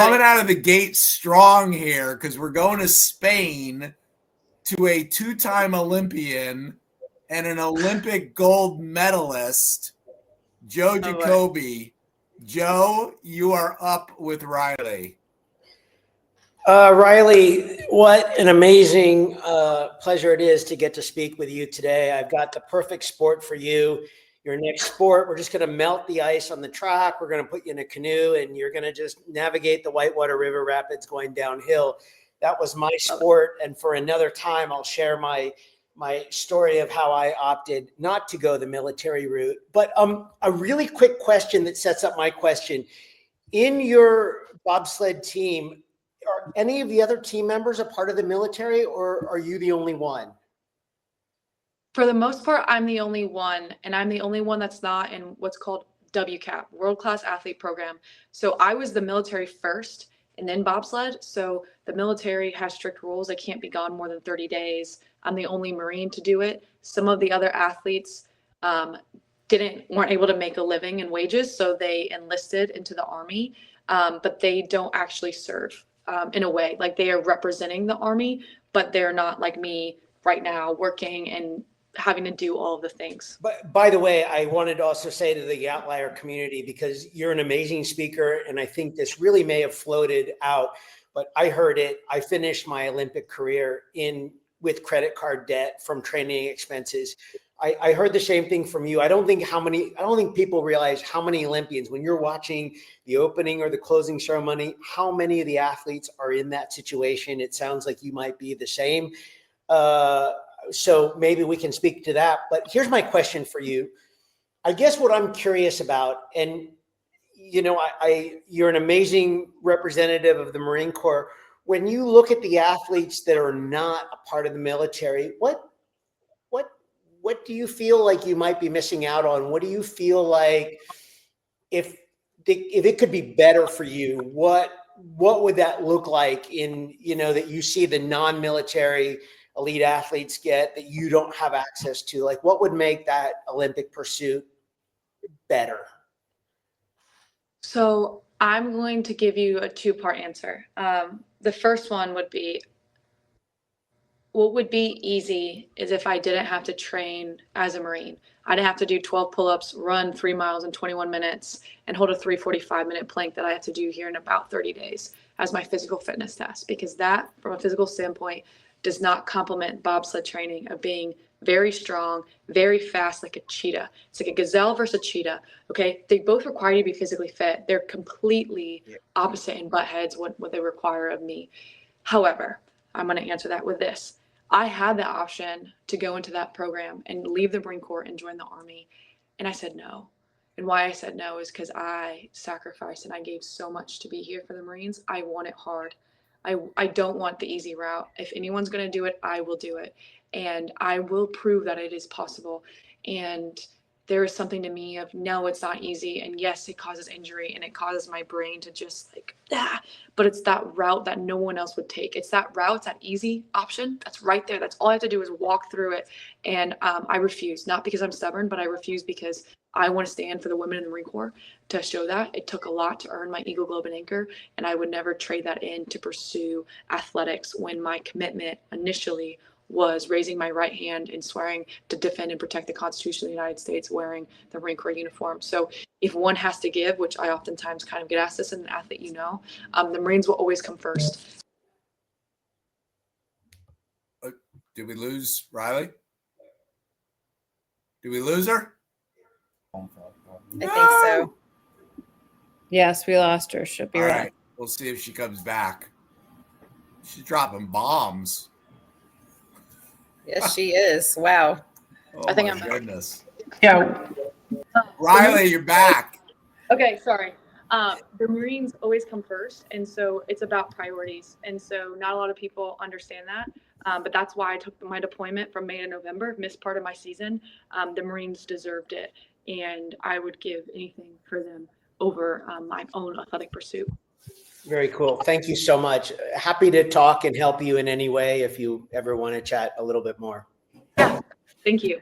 coming out of the gate strong here because we're going to Spain to a two-time Olympian and an Olympic gold medalist, Joe Jacobi. Joe, you are up with Riley. Riley, what an amazing pleasure it is to get to speak with you today. I've got the perfect sport for you. Your next sport, we're just going to melt the ice on the track. We're going to put you in a canoe and you're going to just navigate the Whitewater River Rapids going downhill. That was my sport. And for another time, I'll share my story of how I opted not to go the military route. But a really quick question that sets up my question. In your bobsled team, are any of the other team members a part of the military, or are you the only one? For the most part, I'm the only one, and I'm the only one that's not in what's called WCAP, World Class Athlete Program. So I was the military first and then bobsled. So the military has strict rules. I can't be gone more than 30 days. I'm the only Marine to do it. Some of the other athletes weren't able to make a living and wages, so they enlisted into the Army, but they don't actually serve in a way. Like, they are representing the Army, but they're not like me right now working and having to do all of the things. But by the way, I wanted to also say to the outlier community, because you're an amazing speaker, and I think this really may have floated out, but I heard it. I finished my Olympic career with credit card debt from training expenses. I heard the same thing from you. I don't think people realize how many Olympians, when you're watching the opening or the closing ceremony, how many of the athletes are in that situation. It sounds like you might be the same. So maybe we can speak to that. But here's my question for you. I guess what I'm curious about, and you're an amazing representative of the Marine Corps. When you look at the athletes that are not a part of the military, what do you feel like you might be missing out on? What do you feel like if it could be better for you, what would that look like that you see the non-military elite athletes get that you don't have access to? Like, what would make that Olympic pursuit better? So I'm going to give you a two-part answer. The first one would be, what would be easy is if I didn't have to train as a Marine. I didn't have to do 12 pull-ups, run 3 miles in 21 minutes, and hold a 345-minute plank that I have to do here in about 30 days as my physical fitness test, because that, from a physical standpoint, does not complement bobsled training of being very strong, very fast, like a cheetah. It's like a gazelle versus a cheetah. Okay, they both require you to be physically fit. They're completely opposite in butt heads what they require of me. However, I'm going to answer that with this. I had the option to go into that program and leave the Marine Corps and join the Army, and I said no. And why I said no is because I sacrificed and I gave so much to be here for the Marines. I want it hard. I don't want the easy route. If anyone's going to do it, I will do it. And I will prove that it is possible. And there is something to me of, no, it's not easy. And yes, it causes injury and it causes my brain to just but it's that route that no one else would take. It's that route, it's that easy option that's right there. That's all I have to do is walk through it. And I refuse, not because I'm stubborn, but I refuse because I want to stand for the women in the Marine Corps to show that. It took a lot to earn my Eagle, Globe, and Anchor, and I would never trade that in to pursue athletics when my commitment initially was raising my right hand and swearing to defend and protect the Constitution of the United States wearing the Marine Corps uniform. So if one has to give, which I oftentimes kind of get asked this as an athlete, the Marines will always come first. Did we lose Riley? Did we lose her? I think so. Yes, we lost her. She'll be right. We'll see if she comes back. She's dropping bombs. Yes, she is. Wow. Oh, I think my I'm back. goodness. Yeah. Riley, you're back. Okay, sorry. The Marines always come first, and so it's about priorities. And so not a lot of people understand that, but that's why I took my deployment from May to November, missed part of my season. The Marines deserved it, and I would give anything for them over my own athletic pursuit. Very cool. Thank you so much. Happy to talk and help you in any way if you ever want to chat a little bit more. Yeah, thank you.